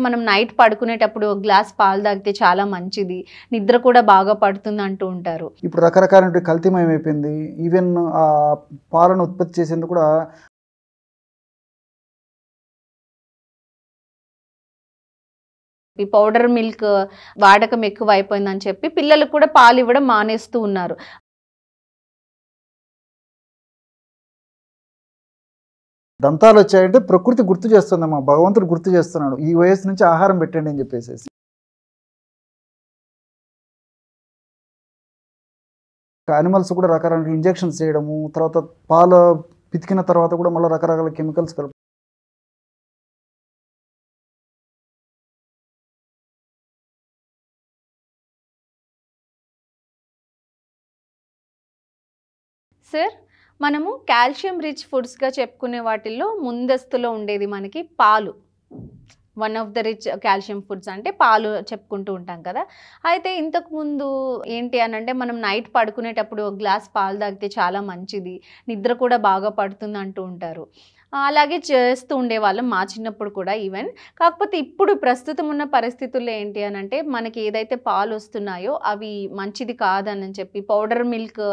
మనం నైట్ పడుకునేటప్పుడు ఒక గ్లాస్ పాలు తాగితే చాలా మంచిది, నిద్ర కూడా బాగా పడుతుంది అంటూ ఉంటారు. ఇప్పుడు రకరకాల కల్తీమయం అయిపోయింది. ఈవెన్ ఆ పాలను ఉత్పత్తి చేసేందుకు కూడా ఈ పౌడర్ మిల్క్ వాడకం ఎక్కువ అయిపోయిందని చెప్పి పిల్లలకు కూడా పాలు ఇవ్వడం మానేస్తూ ఉన్నారు. దంతాలు వచ్చాయంటే ప్రకృతి గుర్తు చేస్తుందమ్మా, భగవంతుడు గుర్తు చేస్తున్నాడు, ఈ వయసు నుంచి ఆహారం పెట్టండి అని చెప్పేసి. యానిమల్స్ కూడా రకరకాల ఇంజెక్షన్స్ చేయడము, తర్వాత పాలు పితికిన తర్వాత కూడా మళ్ళీ రకరకాల కెమికల్స్ కలుపు. సార్, మనము కాల్షియం రిచ్ ఫుడ్స్గా చెప్పుకునే వాటిల్లో ముందస్తులో ఉండేది మనకి పాలు. One of the rich calcium foods అంటే పాలు చెప్పుకుంటూ ఉంటాం కదా. అయితే ఇంతకుముందు ఏంటి అని అంటే మనం నైట్ పడుకునేటప్పుడు ఒక గ్లాస్ పాలు తాగితే చాలా మంచిది, నిద్ర కూడా బాగా పడుతుంది అంటూ ఉంటారు. అలాగే చేస్తూ ఉండేవాళ్ళం మా చిన్నప్పుడు కూడా ఈవెన్. కాకపోతే ఇప్పుడు ప్రస్తుతం ఉన్న పరిస్థితుల్లో ఏంటి అని అంటే మనకి ఏదైతే పాలు వస్తున్నాయో అవి మంచిది కాదని చెప్పి పౌడర్ మిల్క్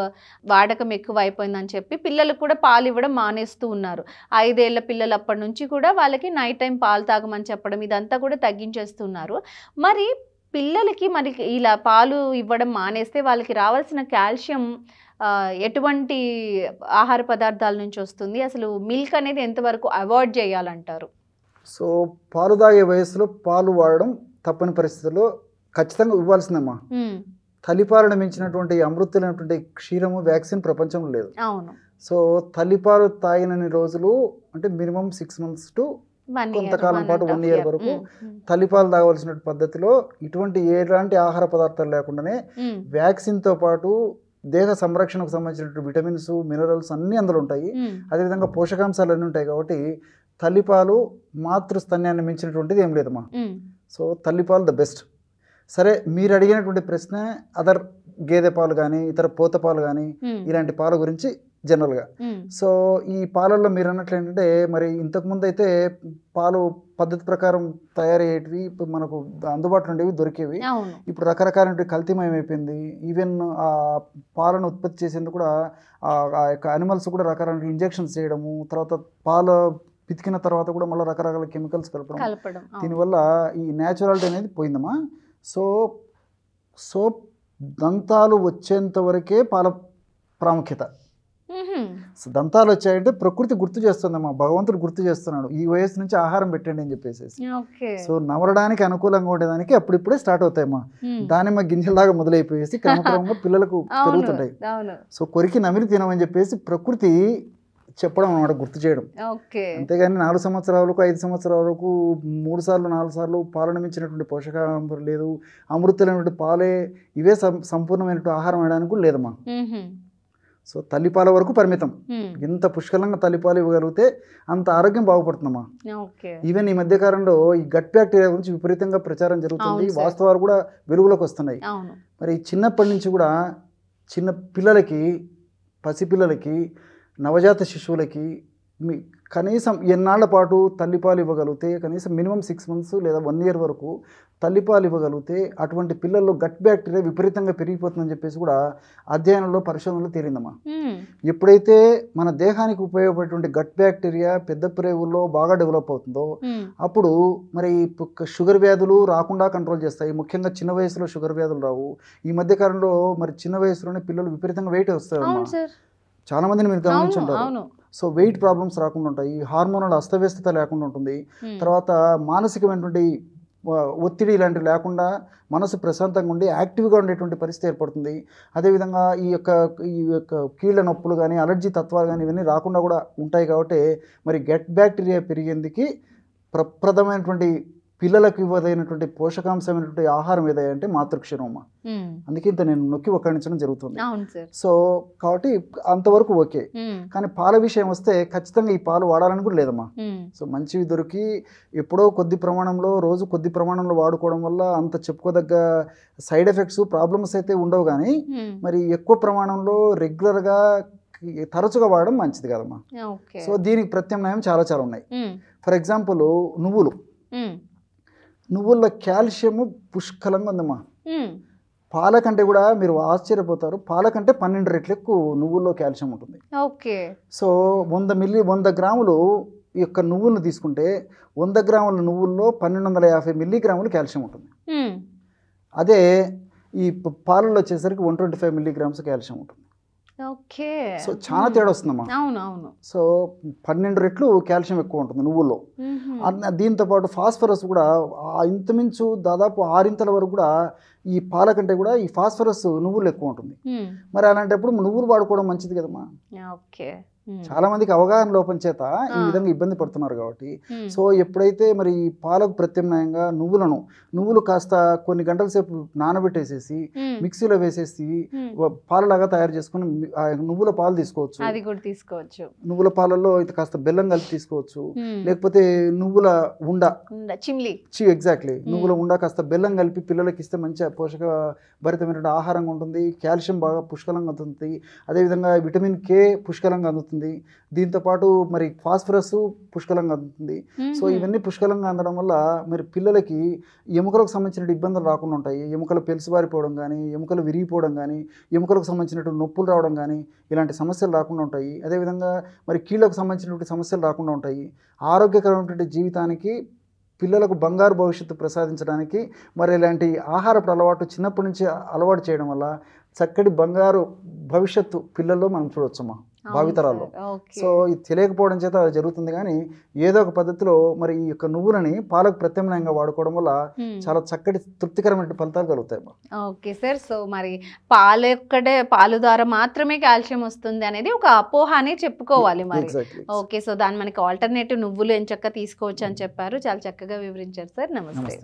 వాడకం ఎక్కువ అయిపోయిందని చెప్పి పిల్లలకు కూడా పాలు ఇవ్వడం మానేస్తూ ఉన్నారు. 5 ఏళ్ల పిల్లలు అప్పటి నుంచి కూడా వాళ్ళకి నైట్ టైం పాలు తాగమని చెప్పడం ఇదంతా కూడా తగ్గించేస్తున్నారు. మరి పిల్లలకి మరి ఇలా పాలు ఇవ్వడం మానేస్తే వాళ్ళకి రావాల్సిన కాల్షియం ఎటువంటి ఆహార పదార్థాల నుంచి వస్తుంది? అసలు మిల్క్ అనేది ఎంతవరకు అవాయిడ్ చేయాలంటారు? సో పాలు తాగే వయసులో పాలు వాడడం తప్పని పరిస్థితుల్లో ఖచ్చితంగా ఇవ్వాల్సిందమ్మా. తల్లిపాలను మించినటువంటి అమృతులైనటువంటి క్షీరము వ్యాక్సిన్ ప్రపంచంలో లేదు. అవును. సో తల్లిపాలు తాగినన్ని రోజులు అంటే మినిమం 6 months టు కొంతకాలం పాటు 1 year వరకు తల్లిపాలు తాగవలసిన పద్ధతిలో ఇటువంటి ఎలాంటి ఆహార పదార్థాలు లేకుండానే వ్యాక్సిన్తో పాటు దేహ సంరక్షణకు సంబంధించినటువంటి విటమిన్స్, మినరల్స్ అన్నీ అందులో ఉంటాయి. అదేవిధంగా పోషకాంశాలు అన్నీ ఉంటాయి. కాబట్టి తల్లిపాలు మాతృస్తన్యాన్ని మించినటువంటిది ఏం లేదమ్మా. సో తల్లిపాలు ద బెస్ట్. సరే, మీరు అడిగినటువంటి ప్రశ్న అదర్ గేదె పాలు కానీ ఇతర పోత పాలు కానీ ఇలాంటి పాల గురించి జనరల్గా. సో ఈ పాలల్లో మీరు అన్నట్లు ఏంటంటే మరి ఇంతకుముందు అయితే పాలు పద్ధతి ప్రకారం తయారయ్యేటివి ఇప్పుడు మనకు అందుబాటులో ఉండేవి, దొరికేవి. ఇప్పుడు రకరకాల కల్తీమయం అయిపోయింది. ఈవెన్ ఆ పాలను ఉత్పత్తి చేసేందుకు కూడా ఆ యొక్క యానిమల్స్ కూడా రకరకాల ఇంజెక్షన్స్ చేయడము, తర్వాత పాలు పితికిన తర్వాత కూడా మళ్ళీ రకరకాల కెమికల్స్ కలపడం, దీనివల్ల ఈ న్యాచురాలిటీ అనేది పోయిందమ్మా. సో దంతాలు వచ్చేంత వరకే పాల ప్రాముఖ్యత. దంతాలు వచ్చాయంటే ప్రకృతి గుర్తు చేస్తుందమ్మా, భగవంతుడు గుర్తు చేస్తున్నాడు, ఈ వయసు నుంచి ఆహారం పెట్టండి అని చెప్పేసి. సో నమలడానికి అనుకూలంగా ఉండేదానికి అప్పుడిప్పుడే స్టార్ట్ అవుతాయమ్మా. దానిమ్మ గింజలాగా మొదలైపోయేసి క్రమక్రమంగా పిల్లలకు పెరుగుతుంటాయి. సో కొరికి నమిలి తినమని చెప్పేసి ప్రకృతి చెప్పడం అన్నమాట, గుర్తు చేయడం. అంతేగాని 4 సంవత్సరాలకు 5 సంవత్సరాలకు 3 సార్లు 4 సార్లు పాలను మించినటువంటి పోషకాహారం లేదు, అమృతులైనటువంటి పాలే ఇవే సంపూర్ణమైనటువంటి ఆహారం వేయడానికి లేదమ్మా. సో తల్లిపాల వరకు పరిమితం. ఎంత పుష్కలంగా తల్లిపాలు ఇవ్వగలిగితే అంత ఆరోగ్యం బాగుపడుతుందమ్మా. ఈవెన్ ఈ మధ్యకాలంలో ఈ గట్ బ్యాక్టీరియా గురించి విపరీతంగా ప్రచారం జరుగుతుంది, వాస్తవాలు కూడా వెలుగులోకి వస్తున్నాయి. మరి చిన్నప్పటి నుంచి కూడా చిన్న పిల్లలకి, పసిపిల్లలకి, నవజాత శిశువులకి కనీసం ఎన్నాళ్ల పాటు తల్లిపాలు ఇవ్వగలిగితే, కనీసం మినిమం 6 months లేదా 1 year వరకు తల్లిపాలు ఇవ్వగలిగితే అటువంటి పిల్లల్లో గట్ బ్యాక్టీరియా విపరీతంగా పెరిగిపోతుందని చెప్పేసి కూడా అధ్యయనంలో, పరిశోధనలో తేలిందమ్మా. ఎప్పుడైతే మన దేహానికి ఉపయోగపడేటువంటి గట్ బ్యాక్టీరియా పెద్ద ప్రేగుల్లో బాగా డెవలప్ అవుతుందో అప్పుడు మరి షుగర్ వ్యాధులు రాకుండా కంట్రోల్ చేస్తాయి. ముఖ్యంగా చిన్న వయసులో షుగర్ వ్యాధులు రావు. ఈ మధ్యకాలంలో మరి చిన్న వయసులోనే పిల్లలు విపరీతంగా వెయిట్ వస్తారమ్మా. చాలా మందిని మీరు గమనించుంటారు. సో వెయిట్ ప్రాబ్లమ్స్ రాకుండా ఉంటాయి, హార్మోనల్ అస్తవ్యస్తత లేకుండా ఉంటుంది, తర్వాత మానసికమైనటువంటి ఒత్తిడి ఇలాంటివి లేకుండా మనసు ప్రశాంతంగా ఉండి యాక్టివ్గా ఉండేటువంటి పరిస్థితి ఏర్పడుతుంది. అదేవిధంగా ఈ యొక్క కీళ్ళ నొప్పులు కానీ, అలర్జీ తత్వాలు కానీ ఇవన్నీ రాకుండా కూడా ఉంటాయి. కాబట్టి మరి గట్ బ్యాక్టీరియా పెరిగేందుకు ప్రప్రదమైనటువంటి పిల్లలకు ఇవ్వదైనటువంటి పోషకాంశమైనటువంటి ఆహారం ఏదంటే మాతృక్షీరం అమ్మ. అందుకే ఇంత నేను నొక్కి ఒక్కడించడం జరుగుతుంది. సో కాబట్టి అంతవరకు ఓకే. కానీ పాల విషయం వస్తే ఖచ్చితంగా ఈ పాలు వాడాలని కూడా లేదమ్మా. సో మంచివి దొరికి ఎప్పుడో కొద్ది ప్రమాణంలో, రోజు కొద్ది ప్రమాణంలో వాడుకోవడం వల్ల అంత చెప్పుకోదగ్గ సైడ్ ఎఫెక్ట్స్, ప్రాబ్లమ్స్ అయితే ఉండవు. కానీ మరి ఎక్కువ ప్రమాణంలో రెగ్యులర్గా తరచుగా వాడడం మంచిది కదమ్మా. సో దీనికి ప్రత్యామ్నాయం చాలా చాలా ఉన్నాయి. ఫర్ ఎగ్జాంపుల్ నువ్వులు. నువ్వుల్లో కాల్షియం పుష్కలంగా ఉందమ్మా. పాల కంటే కూడా మీరు ఆశ్చర్యపోతారు, పాల కంటే 12 రెట్లు ఎక్కువ నువ్వుల్లో కాల్షియం ఉంటుంది. ఓకే. సో 100 గ్రాములు ఈ యొక్క నువ్వులను తీసుకుంటే 100 గ్రాముల నువ్వుల్లో 1250 మిల్లీగ్రాములు కాల్షియం ఉంటుంది. అదే ఈ పాలల్లో వచ్చేసరికి 125 మిల్లీగ్రామ్స్ కాల్షియం ఉంటుంది. ఓకే. సో చాలా తేడా వస్తుందమ్మా. అవునవును. సో 12 రెట్లు కాల్షియం ఎక్కువ ఉంటుంది నువ్వుల్లో. దీంతో పాటు ఫాస్ఫరస్ కూడా ఇంచుమించు దాదాపు 6 వరకు కూడా ఈ పాల కంటే కూడా ఈ ఫాస్ఫరస్ నువ్వులు ఎక్కువ ఉంటుంది. మరి అలాంటప్పుడు నువ్వులు వాడుకోవడం మంచిది కదమ్మా. ఓకే. చాలా మందికి అవగాహన లోపం చేత ఈ విధంగా ఇబ్బంది పడుతున్నారు కాబట్టి, సో ఎప్పుడైతే మరి ఈ పాలకు ప్రత్యామ్నాయంగా నువ్వులు కాస్త కొన్ని గంటల సేపు నానబెట్టేసేసి మిక్సీలో వేసేసి పాలలాగా తయారు చేసుకుని నువ్వుల పాలు తీసుకోవచ్చు. అది కూడా తీసుకోవచ్చు. నువ్వుల పాలల్లో అయితే కాస్త బెల్లం కలిపి తీసుకోవచ్చు, లేకపోతే నువ్వుల ఉండ చిమ్లీ ఎగ్జాక్ట్లీ నువ్వుల ఉండ కాస్త బెల్లం కలిపి పిల్లలకి ఇస్తే మంచి పోషక భరితమైన ఆహారంగా ఉంటుంది. కాల్షియం బాగా పుష్కలంగా అందుతుంది, అదేవిధంగా విటమిన్ కే పుష్కలంగా అందుతుంది, దీంతోపాటు మరి ఫాస్ఫరస్ పుష్కలంగా అందుతుంది. సో ఇవన్నీ పుష్కలంగా అందడం వల్ల మరి పిల్లలకి ఎముకలకు సంబంధించిన ఇబ్బందులు రాకుండా ఉంటాయి. ఎముకలు పెలుసుబారిపోవడం కానీ, ఎముకలు విరిగిపోవడం కానీ, ఎముకలకు సంబంధించినటువంటి నొప్పులు రావడం కానీ ఇలాంటి సమస్యలు రాకుండా ఉంటాయి. అదేవిధంగా మరి కీళ్ళకు సంబంధించినటువంటి సమస్యలు రాకుండా ఉంటాయి. ఆరోగ్యకరమైనటువంటి జీవితానికి పిల్లలకు బంగారు భవిష్యత్తు ప్రసాదించడానికి మరి ఇలాంటి ఆహారపు అలవాటు చిన్నప్పటి నుంచి అలవాటు చేయడం వల్ల చక్కటి బంగారు భవిష్యత్తు పిల్లల్లో మనం చూడొచ్చమ్మా భావితరాల్లో. సో ఇది తెలియకపోవడం చేత అది జరుగుతుంది, కానీ ఏదో ఒక పద్ధతిలో మరి ఈ యొక్క నువ్వులని పాలకు ప్రత్యామ్నాయంగా వాడుకోవడం వల్ల చాలా చక్కటి తృప్తికరమైన ఫలితాలు కలుగుతాయి. Okay sir. సో మరి పాలు ద్వారా మాత్రమే కాల్షియం వస్తుంది అనేది ఒక అపోహ అని చెప్పుకోవాలి మరి. ఓకే. సో దాని మనకి ఆల్టర్నేటివ్ నువ్వులు ఎంచక్క తీసుకోవచ్చు అని చెప్పారు, చాలా చక్కగా వివరించారు సార్. నమస్తే.